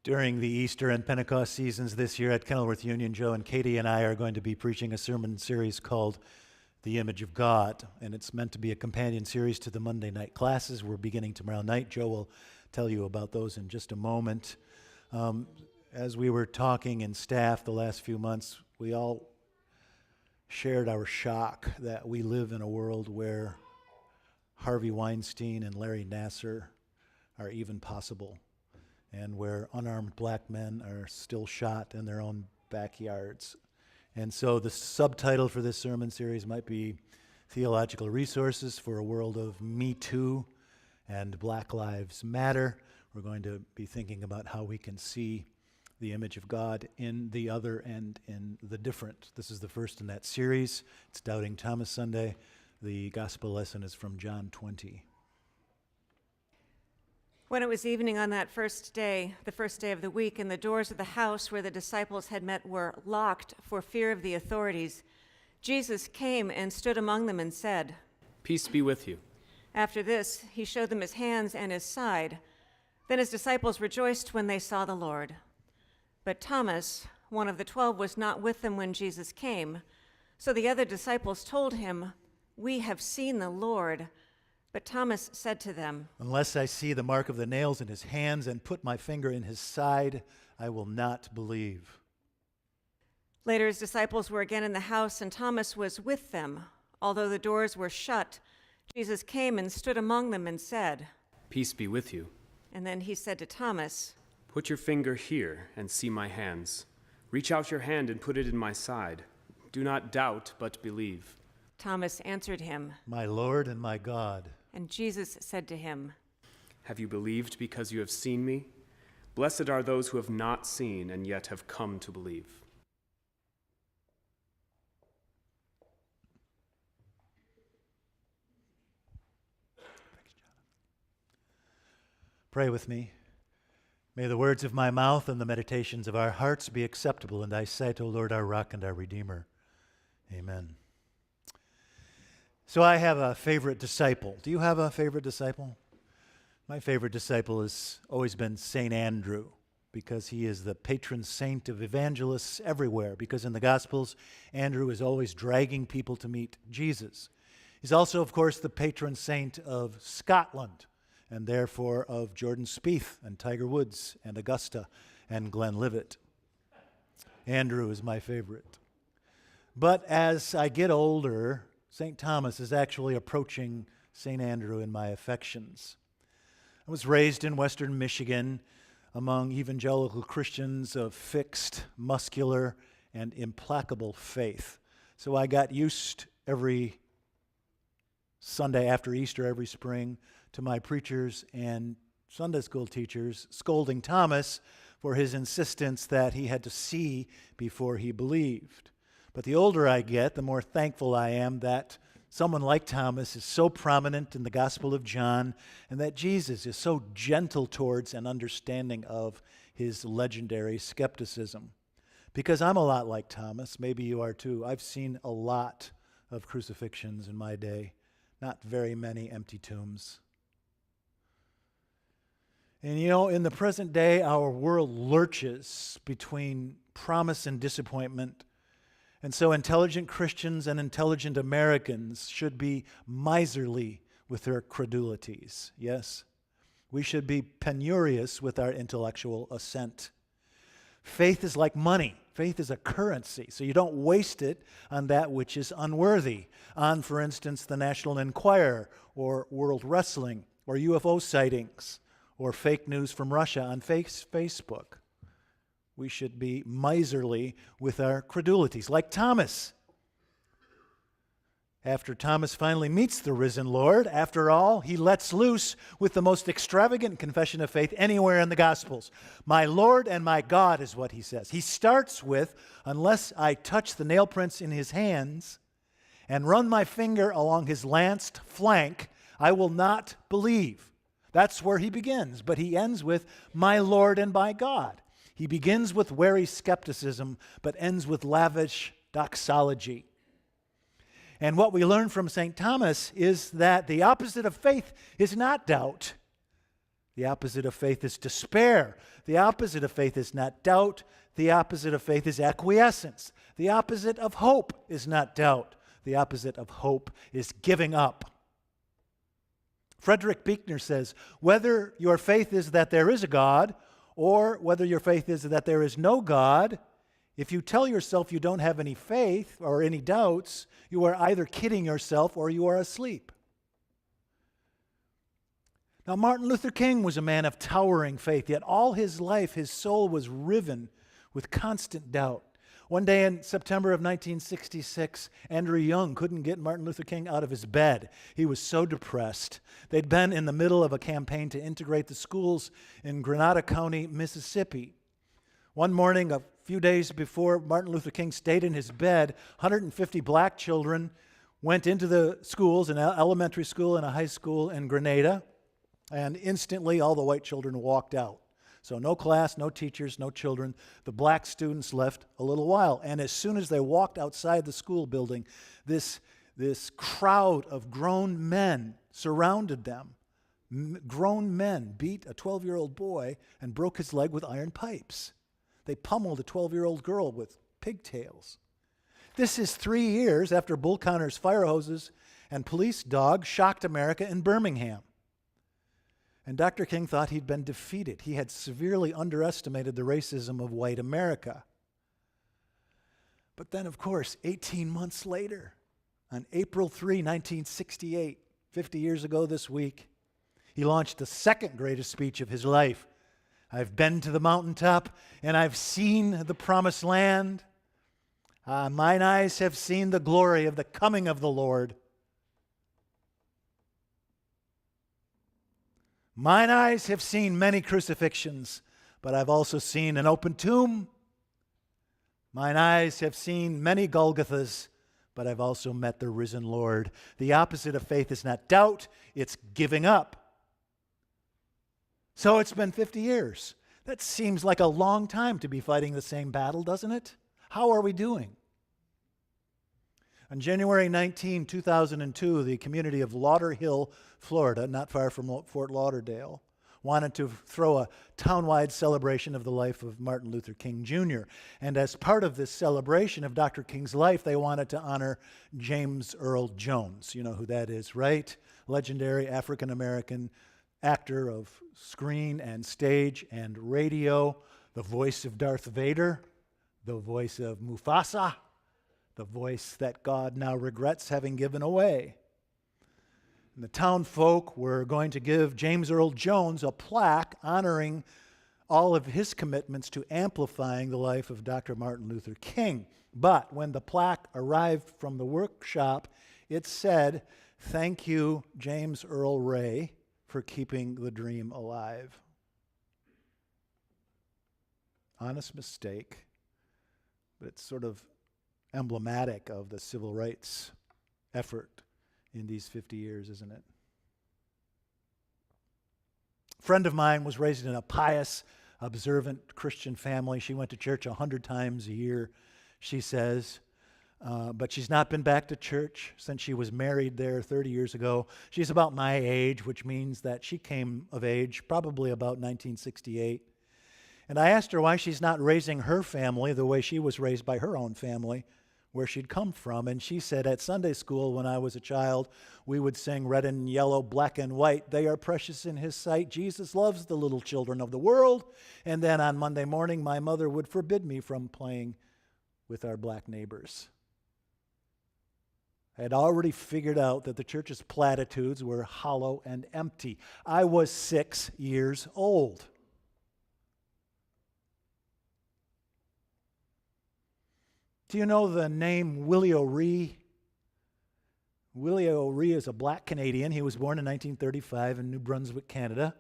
During the Easter and Pentecost seasons this year at Kenilworth Union, Joe and Katie and I are going to be preaching a sermon series called The Image of God, and it's meant to be a companion series to the Monday night classes. We're beginning tomorrow night. Joe will tell you about those in just a moment. As we were talking in staff the last few months, we all shared our shock that we live in a world where Harvey Weinstein and Larry Nassar are even possible, and where unarmed black men are still shot in their own backyards. And so the subtitle for this sermon series might be Theological Resources for a World of Me Too and Black Lives Matter. We're going to be thinking about how we can see the image of God in the other and in the different. This is the first in that series. It's Doubting Thomas Sunday. The gospel lesson is from John 20. When it was evening on that first day, the first day of the week, and the doors of the house where the disciples had met were locked for fear of the authorities, Jesus came and stood among them and said, "Peace be with you." After this, he showed them his hands and his side. Then his disciples rejoiced when they saw the Lord. But Thomas, one of the 12, was not with them when Jesus came. So the other disciples told him, "We have seen the Lord." But Thomas said to them, "Unless I see the mark of the nails in his hands and put my finger in his side, I will not believe." Later his disciples were again in the house, and Thomas was with them. Although the doors were shut, Jesus came and stood among them and said, "Peace be with you." And then he said to Thomas, "Put your finger here and see my hands. Reach out your hand and put it in my side. Do not doubt, but believe." Thomas answered him, "My Lord and my God." And Jesus said to him, "Have you believed because you have seen me? Blessed are those who have not seen and yet have come to believe." Pray with me. May the words of my mouth and the meditations of our hearts be acceptable in thy sight, O Lord, our rock and our redeemer. Amen. So I have a favorite disciple. Do you have a favorite disciple? My favorite disciple has always been St. Andrew, because he is the patron saint of evangelists everywhere, because in the Gospels, Andrew is always dragging people to meet Jesus. He's also, of course, the patron saint of Scotland, and therefore of Jordan Spieth and Tiger Woods and Augusta and Glenlivet. Andrew is my favorite. But as I get older, St. Thomas is actually approaching St. Andrew in my affections. I was raised in Western Michigan among evangelical Christians of fixed, muscular, and implacable faith. So I got used every Sunday after Easter, every spring, to my preachers and Sunday school teachers scolding Thomas for his insistence that he had to see before he believed. But the older I get, the more thankful I am that someone like Thomas is so prominent in the Gospel of John, and that Jesus is so gentle towards and understanding of his legendary skepticism. Because I'm a lot like Thomas, maybe you are too. I've seen a lot of crucifixions in my day, not very many empty tombs. And you know, in the present day, our world lurches between promise and disappointment. And so intelligent Christians and intelligent Americans should be miserly with their credulities, yes? We should be penurious with our intellectual assent. Faith is like money. Faith is a currency, so you don't waste it on that which is unworthy. On, for instance, the National Enquirer, or World Wrestling, or UFO sightings, or fake news from Russia on Facebook. We should be miserly with our credulities, like Thomas. After Thomas finally meets the risen Lord, after all, he lets loose with the most extravagant confession of faith anywhere in the Gospels. "My Lord and my God" is what he says. He starts with, "Unless I touch the nail prints in his hands and run my finger along his lanced flank, I will not believe." That's where he begins, but he ends with, "My Lord and my God." He begins with wary skepticism, but ends with lavish doxology. And what we learn from St. Thomas is that the opposite of faith is not doubt. The opposite of faith is despair. The opposite of faith is not doubt. The opposite of faith is acquiescence. The opposite of hope is not doubt. The opposite of hope is giving up. Frederick Buechner says, whether your faith is that there is a God or whether your faith is that there is no God, if you tell yourself you don't have any faith or any doubts, you are either kidding yourself or you are asleep. Now, Martin Luther King was a man of towering faith, yet all his life his soul was riven with constant doubt. One day in September of 1966, Andrew Young couldn't get Martin Luther King out of his bed. He was so depressed. They'd been in the middle of a campaign to integrate the schools in Grenada County, Mississippi. One morning, a few days before Martin Luther King stayed in his bed, 150 black children went into the schools, an elementary school and a high school in Grenada, and instantly all the white children walked out. So no class, no teachers, no children. The black students left a little while. And as soon as they walked outside the school building, this crowd of grown men surrounded them. Grown men beat a 12-year-old boy and broke his leg with iron pipes. They pummeled a 12-year-old girl with pigtails. This is 3 years after Bull Connor's fire hoses and police dogs shocked America in Birmingham. And Dr. King thought he'd been defeated. He had severely underestimated the racism of white America. But then, of course, 18 months later, on April 3, 1968, 50 years ago this week, he launched the second greatest speech of his life. I've been to the mountaintop, and I've seen the promised land. Mine eyes have seen the glory of the coming of the Lord. Mine eyes have seen many crucifixions, but I've also seen an open tomb. Mine eyes have seen many Golgothas, but I've also met the risen Lord. The opposite of faith is not doubt, it's giving up. So it's been 50 years. That seems like a long time to be fighting the same battle, doesn't it? How are we doing? On January 19, 2002, the community of Lauderhill, Florida, not far from Fort Lauderdale, wanted to throw a town-wide celebration of the life of Martin Luther King Jr. And as part of this celebration of Dr. King's life, they wanted to honor James Earl Jones. You know who that is, right? Legendary African-American actor of screen and stage and radio, the voice of Darth Vader, the voice of Mufasa, the voice that God now regrets having given away. And the town folk were going to give James Earl Jones a plaque honoring all of his commitments to amplifying the life of Dr. Martin Luther King. But when the plaque arrived from the workshop, it said, "Thank you, James Earl Ray, for keeping the dream alive." Honest mistake, but it's sort of emblematic of the civil rights effort in these 50 years, isn't it? A friend of mine was raised in a pious, observant Christian family. She went to church 100 times a year, she says, but she's not been back to church since she was married there 30 years ago. She's about my age, which means that she came of age probably about 1968. And I asked her why she's not raising her family the way she was raised by her own family, where she'd come from. And she said, at Sunday school when I was a child, we would sing red and yellow, black and white. They are precious in his sight. Jesus loves the little children of the world. And then on Monday morning, my mother would forbid me from playing with our black neighbors. I had already figured out that the church's platitudes were hollow and empty. I was 6 years old. Do you know the name Willie O'Ree? Willie O'Ree is a black Canadian. He was born in 1935 in New Brunswick, Canada.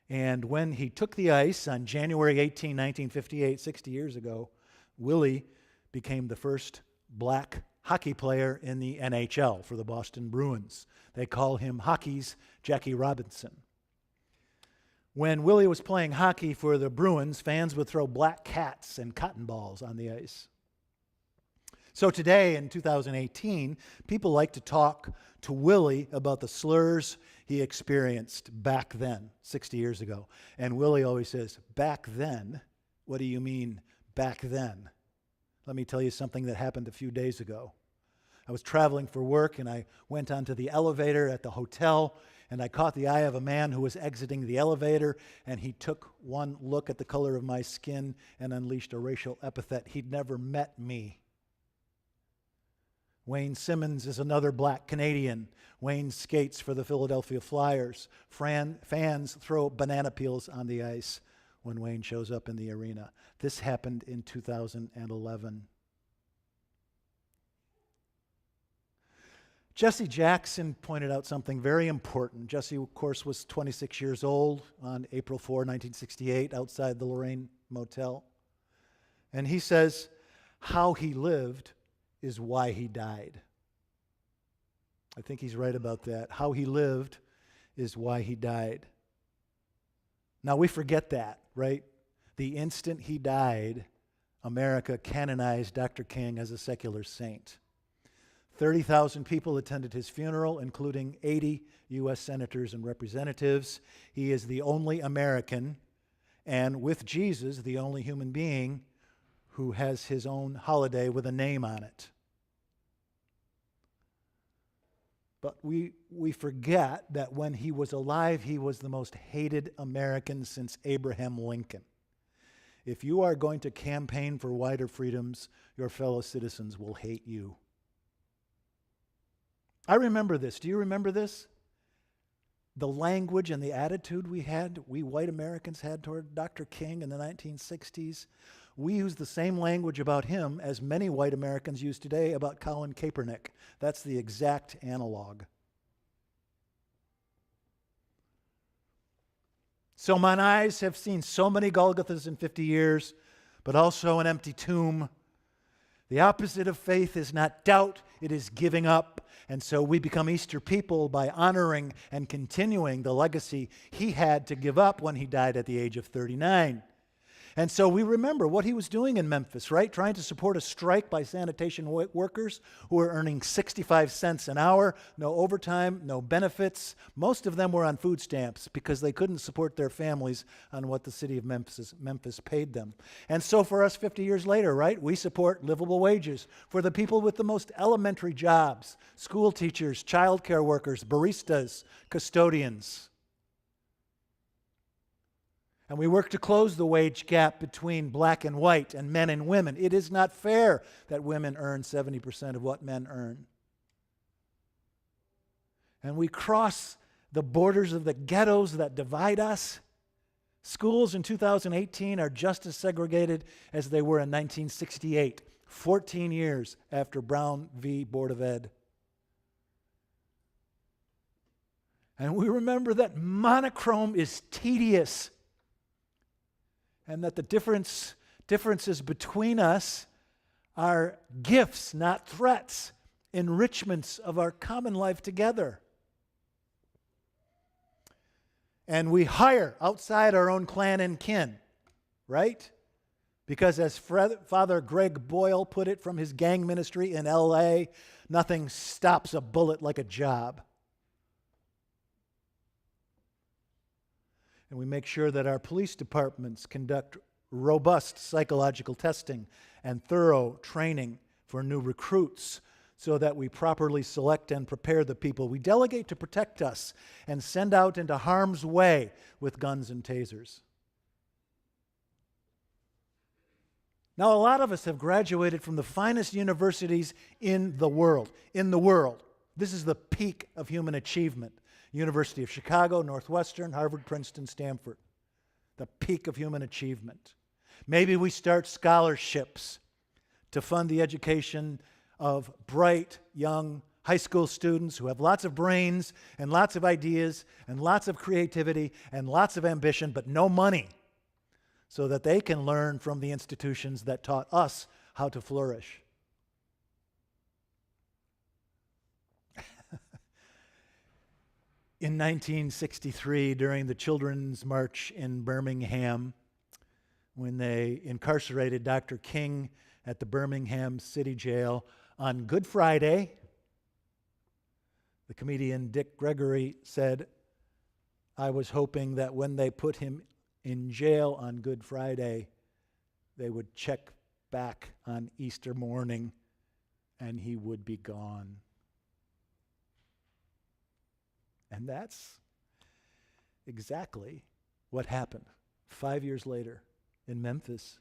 And when he took the ice on January 18, 1958, 60 years ago, Willie became the first black hockey player in the NHL for the Boston Bruins. They call him hockey's Jackie Robinson. When Willie was playing hockey for the Bruins, fans would throw black cats and cotton balls on the ice. So today, in 2018, people like to talk to Willie about the slurs he experienced back then, 60 years ago. And Willie always says, back then? What do you mean, back then? Let me tell you something that happened a few days ago. I was traveling for work, and I went onto the elevator at the hotel, and I caught the eye of a man who was exiting the elevator, and he took one look at the color of my skin and unleashed a racial epithet. He'd never met me. Wayne Simmons is another black Canadian. Wayne skates for the Philadelphia Flyers. Fans throw banana peels on the ice when Wayne shows up in the arena. This happened in 2011. Jesse Jackson pointed out something very important. Jesse, of course, was 26 years old on April 4, 1968, outside the Lorraine Motel. And he says, how he lived is why he died. I think he's right about that. How he lived is why he died. Now, we forget that, right? The instant he died, America canonized Dr. King as a secular saint. 30,000 people attended his funeral, including 80 U.S. senators and representatives. He is the only American, and with Jesus, the only human being who has his own holiday with a name on it. But we forget that when he was alive, he was the most hated American since Abraham Lincoln. If you are going to campaign for wider freedoms, your fellow citizens will hate you. I remember this. Do you remember this? The language and the attitude we white Americans had toward Dr. King in the 1960s. We use the same language about him as many white Americans use today about Colin Kaepernick. That's the exact analog. So mine eyes have seen so many Golgothas in 50 years, but also an empty tomb. The opposite of faith is not doubt, it is giving up. And so we become Easter people by honoring and continuing the legacy he had to give up when he died at the age of 39. And so we remember what he was doing in Memphis, right? Trying to support a strike by sanitation workers who were earning 65 cents an hour, no overtime, no benefits. Most of them were on food stamps because they couldn't support their families on what the city of Memphis paid them. And so for us 50 years later, right, we support livable wages for the people with the most elementary jobs, school teachers, child care workers, baristas, custodians. And we work to close the wage gap between black and white and men and women. It is not fair that women earn 70% of what men earn. And we cross the borders of the ghettos that divide us. Schools in 2018 are just as segregated as they were in 1968, 14 years after Brown v. Board of Ed. And we remember that monochrome is tedious, and that the differences between us are gifts, not threats, enrichments of our common life together. And we hire outside our own clan and kin, right? Because as Father Greg Boyle put it from his gang ministry in L.A., nothing stops a bullet like a job. And we make sure that our police departments conduct robust psychological testing and thorough training for new recruits so that we properly select and prepare the people we delegate to protect us and send out into harm's way with guns and tasers. Now, a lot of us have graduated from the finest universities in the world. This is the peak of human achievement. University of Chicago, Northwestern, Harvard, Princeton, Stanford. The peak of human achievement. Maybe we start scholarships to fund the education of bright, young high school students who have lots of brains and lots of ideas and lots of creativity and lots of ambition, but no money, so that they can learn from the institutions that taught us how to flourish. In 1963, during the Children's March in Birmingham, when they incarcerated Dr. King at the Birmingham City Jail on Good Friday. The comedian Dick Gregory said, "I was hoping that when they put him in jail on Good Friday, they would check back on Easter morning and he would be gone." And that's exactly what happened 5 years later in Memphis.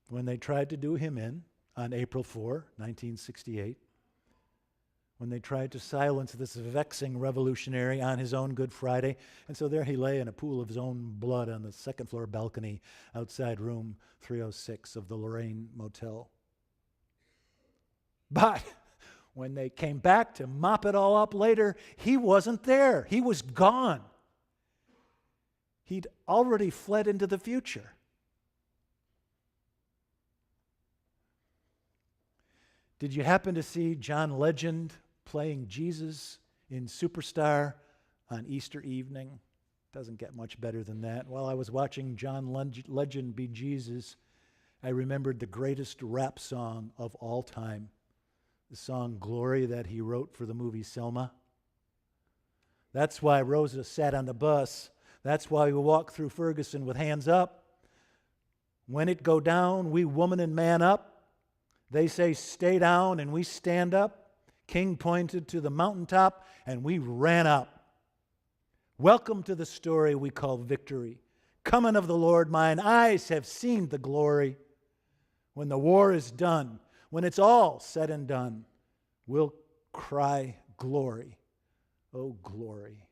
When they tried to do him in on April 4, 1968, when they tried to silence this vexing revolutionary on his own Good Friday. And so there he lay in a pool of his own blood on the second floor balcony outside room 306 of the Lorraine Motel. But when they came back to mop it all up later, he wasn't there. He was gone. He'd already fled into the future. Did you happen to see John Legend playing Jesus in Superstar on Easter evening? Doesn't get much better than that. While I was watching John Legend be Jesus, I remembered the greatest rap song of all time, the song Glory that he wrote for the movie Selma. That's why Rosa sat on the bus. That's why we walk through Ferguson with hands up. When it go down, we woman and man up. They say stay down and we stand up. King pointed to the mountaintop and we ran up. Welcome to the story we call victory. Coming of the Lord, mine eyes have seen the glory. When the war is done, when it's all said and done, we'll cry glory, oh glory.